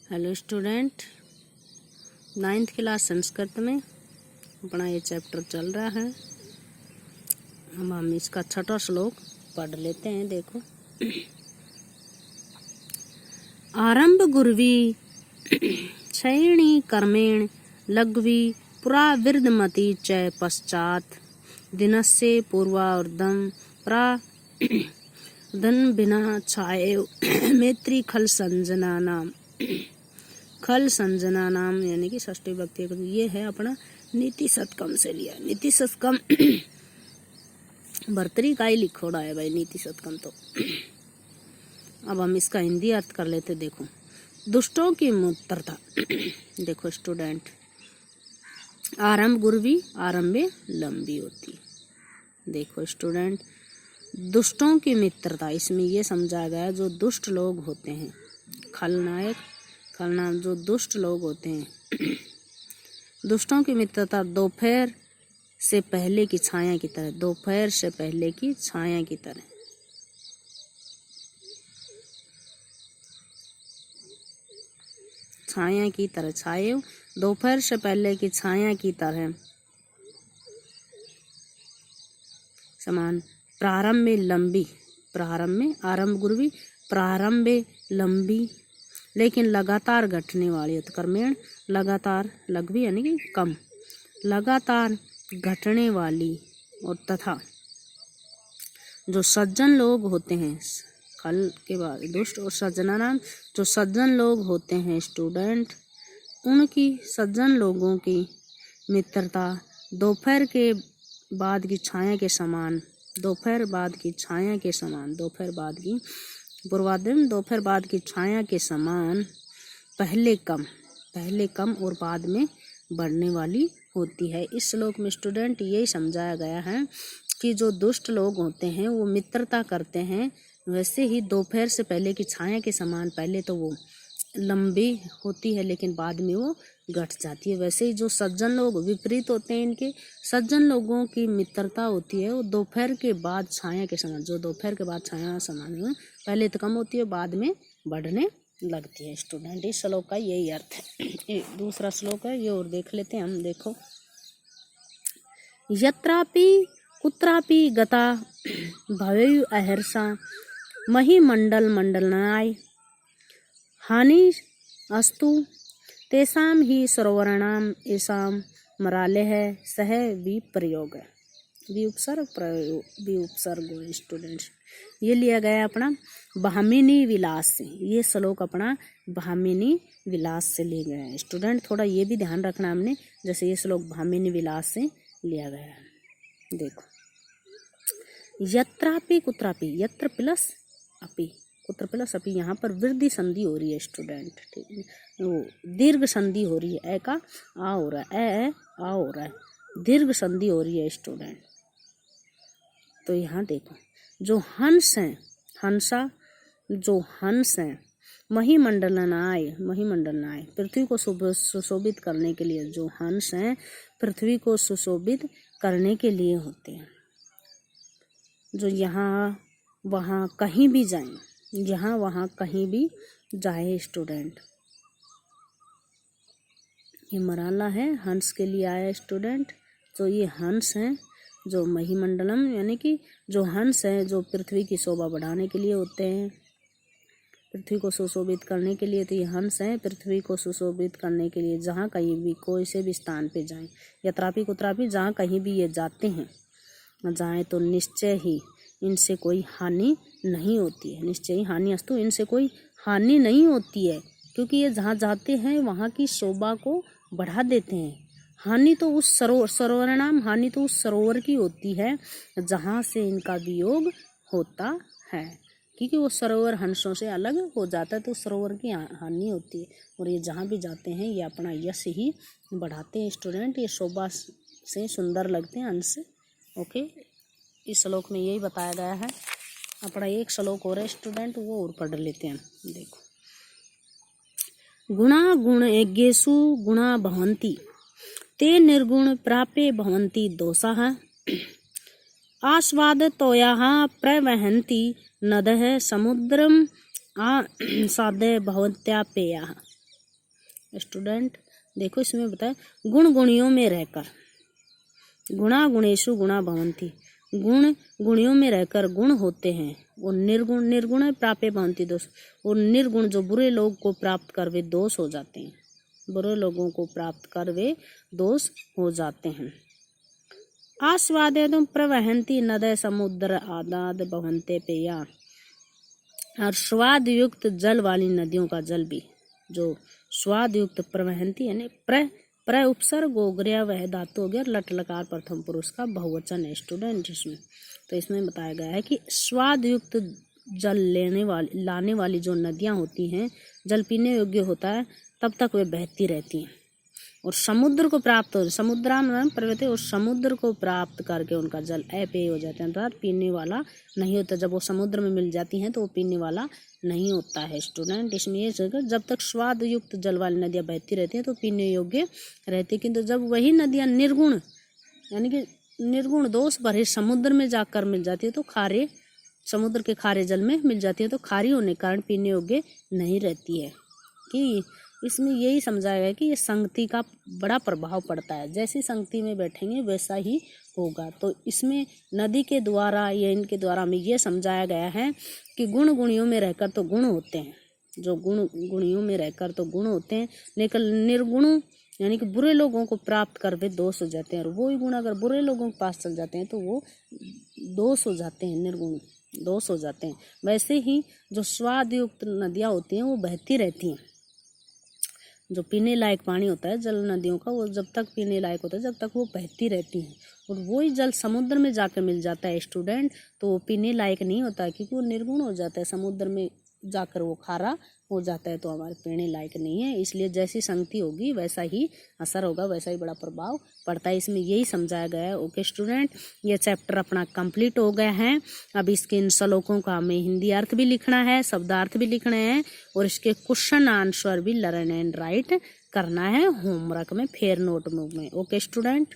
Hello student, 9th class Sanskrit में अपना ये चैप्टर चल रहा है। हम इसका 6वां श्लोक पढ़ लेते हैं। देखो, आरंभ गुर्वी क्षयिणी कर्मेण लघ्वी पुरा विरदमति च पश्चात दिनस्य पूर्वार्धं प्राधन बिना छाये मैत्री खल संजना नाम यानी कि षष्ठी भक्ति। ये है अपना नीति शतकम से लिया। नीति शतकम भर्तरी का ही लिखोड़ा है भाई, नीति शतकम। तो अब हम इसका हिंदी अर्थ कर लेते। देखो, दुष्टों की मूर्तता। देखो स्टूडेंट, आरंभ गुरवी, आरंभे लंबी होती। देखो स्टूडेंट, दुष्टों की मित्रता, इसमें ये समझा गया जो दुष्ट लोग होते हैं, खलनायक जो दुष्ट लोग होते हैं, दुष्टों की मित्रता दोपहर से पहले की छाया की तरह। दोपहर से पहले की छाया की तरह। छाया की तरह, छाये दोपहर से पहले की छाया की तरह समान। प्रारंभ में लंबी, प्रारंभ में आरंभ गुरवी, प्रारंभ में लंबी लेकिन लगातार घटने वाली। उत्कर्मेण लगातार, लघ्वी यानी कि कम, लगातार घटने वाली। और तथा जो सज्जन लोग होते हैं, खल के बाद दुष्ट, और सज्जना नाम जो सज्जन लोग होते हैं स्टूडेंट, उनकी सज्जन लोगों की मित्रता दोपहर के बाद की छाया के समान। दोपहर बाद की छाया के समान, दोपहर बाद की पूर्वार्धम, दोपहर बाद की छाया के समान पहले कम और बाद में बढ़ने वाली होती है। इस श्लोक में स्टूडेंट यही समझाया गया है कि जो दुष्ट लोग होते हैं वो मित्रता करते हैं, वैसे ही दोपहर से पहले की छाया के समान पहले तो वो लंबी होती है लेकिन बाद में वो घट जाती है। वैसे ही जो सज्जन लोग विपरीत होते हैं, इनके सज्जन लोगों की मित्रता होती है वो दोपहर के बाद छाया के समान। जो दोपहर के बाद छाया समान है, पहले तो कम होती है, बाद में बढ़ने लगती है। स्टूडेंट, इस श्लोक का यही अर्थ है। दूसरा श्लोक है, ये और देख लेते हैं हम। देखो, यत्रापि कुत्रापि गता भवेयु अहर्षा महीमंडल मंडलनाय हानि अस्तु तेषां ही सरोवराणाम येषां मरालेः सह विप्रयोग। विउपसर्ग स्टूडेंट्स, ये लिया गया अपना भामिनी विलास से। ये श्लोक अपना भामिनी विलास से लिया गया है। स्टूडेंट, थोड़ा ये भी ध्यान रखना हमने, जैसे ये श्लोक भामिनी विलास से लिया गया है। देखो, यत्रापि कुत्रापि, यत्र प्लस अपि, कुत्र प्लस अपि, यहाँ पर वृद्धि संधि हो रही है स्टूडेंट, ठीक है, वो दीर्घ संधि हो रही है। ए का आ हो रहा है, ए आ हो रहा है, दीर्घ संधि हो रही है स्टूडेंट। तो यहाँ देखो, जो हंस हैं, हंसा जो हंस हैं, महीमंडलनाय पृथ्वी को सुशोभित करने के लिए, जो हंस हैं पृथ्वी को सुशोभित करने के लिए होते हैं। जो यहाँ वहाँ कहीं भी जाएं, यहाँ वहाँ कहीं भी जाए स्टूडेंट। ये मराला है, हंस के लिए आया स्टूडेंट। तो ये हंस हैं जो महीमंडलम यानी कि जो हंस हैं जो पृथ्वी की शोभा बढ़ाने के लिए होते हैं, पृथ्वी को सुशोभित करने के लिए। तो ये हंस हैं पृथ्वी को सुशोभित करने के लिए, जहाँ कहीं भी कोई से भी स्थान पे जाएं, यत्रापि कुत्रापि, जहाँ कहीं भी ये जाते हैं जाएं तो निश्चय ही इनसे कोई हानि नहीं होती है। निश्चय ही हानि अस्तु, इनसे कोई हानि नहीं होती है, क्योंकि ये जहाँ जाते हैं वहाँ की शोभा को बढ़ा देते हैं। हानि तो उस सरोवर नाम, हानि तो उस सरोवर की होती है जहाँ से इनका वियोग होता है, क्योंकि वो सरोवर हंसों से अलग हो जाता है, तो सरोवर की हानि होती है। और ये जहाँ भी जाते हैं ये अपना यश ही बढ़ाते हैं स्टूडेंट। ये शोभा से सुंदर लगते हैं हंस। ओके, इस श्लोक में यही बताया गया है। अपना एक श्लोक और है स्टूडेंट, वो और पढ़ लेते हैं। देखो, गुणा गुण यज्ञेषु गुणा भवन्ति ते निर्गुण प्राप्ये भवन्ति दोषाः आस्वादतोयाः प्रवहन्ति नदः समुद्रम आसादय भवत्यापेयाः। स्टूडेंट देखो इसमें बताया गुण गुणियों में रहकर, गुणा गुणेशु गुणा भवन्ति, गुण गुणियों में रहकर गुण होते हैं, और निर्गुण निर्गुण प्राप्य भवन्ति दोष, और निर्गुण जो बुरे लोग को प्राप्त कर वे दोष हो जाते हैं, बुरे लोगों को प्राप्त कर वे दोष हो जाते हैं। आस्वादेतुं प्रवहन्ति नदय समुद्र आदाद भवन्ते पेया, और स्वाद युक्त जल वाली नदियों का जल भी, जो स्वाद युक्त प्रवहन्ति यानी प्र उपसर्ग हो गया, वह धातु हो गया, लट लकार प्रथम पुरुष का बहुवचन है स्टूडेंट इसमें। तो इसमें बताया गया है कि स्वाद युक्त जल लाने वाली जो नदियां होती हैं, जल पीने योग्य होता है तब तक वे बहती रहती हैं, और समुद्र को प्राप्त हो, समुद्राम प्रवृत्ति, और समुद्र को प्राप्त करके उनका जल अपेय हो जाता है, अर्थात पीने वाला नहीं होता। जब वो समुद्र में मिल जाती हैं तो वो पीने वाला नहीं होता है स्टूडेंट। इसमें ये जब तक स्वाद युक्त जल वाली नदियाँ बहती रहती हैं तो पीने योग्य रहती है, किंतु जब वही नदियाँ निर्गुण यानी कि निर्गुण दोष भरे समुद्र में जाकर मिल जाती है तो खारे, समुद्र के खारे जल में मिल जाती है तो खारी होने के कारण पीने योग्य नहीं रहती है। कि इसमें यही समझाया गया कि ये संगति का बड़ा प्रभाव पड़ता है, जैसी संगति में बैठेंगे वैसा ही होगा। तो इसमें नदी के द्वारा या इनके द्वारा हमें ये समझाया गया है कि गुण गुणियों में रहकर तो गुण होते हैं, जो गुण गुणियों में रहकर तो गुण होते हैं, लेकिन निर्गुण यानी कि बुरे लोगों को प्राप्त कर वे दोष हो जाते हैं, और वो ही गुण अगर बुरे लोगों के पास चल जाते हैं तो वो दोष हो जाते हैं, निर्गुण दोष हो जाते हैं। वैसे ही जो स्वाद युक्त नदियाँ होती हैं वो बहती रहती हैं, जो पीने लायक पानी होता है जल नदियों का, वो जब तक पीने लायक होता है जब तक वो बहती रहती हैं, और वही जल समुद्र में जाकर मिल जाता है स्टूडेंट तो वो पीने लायक नहीं होता है, क्योंकि वो निर्गुण हो जाता है, समुद्र में जाकर वो खारा हो जाता है, तो हमारे पीने लायक नहीं है। इसलिए जैसी संगति होगी वैसा ही असर होगा, वैसा ही बड़ा प्रभाव पड़ता है। इसमें यही समझाया गया है। ओके स्टूडेंट, ये चैप्टर अपना कंप्लीट हो गया है। अब इसके इन श्लोकों का हमें हिंदी अर्थ भी लिखना है, शब्दार्थ भी लिखने हैं, और इसके क्वेश्चन आंसर भी लर्न एंड राइट करना है होमवर्क में, फेयर नोटबुक में। Okay student.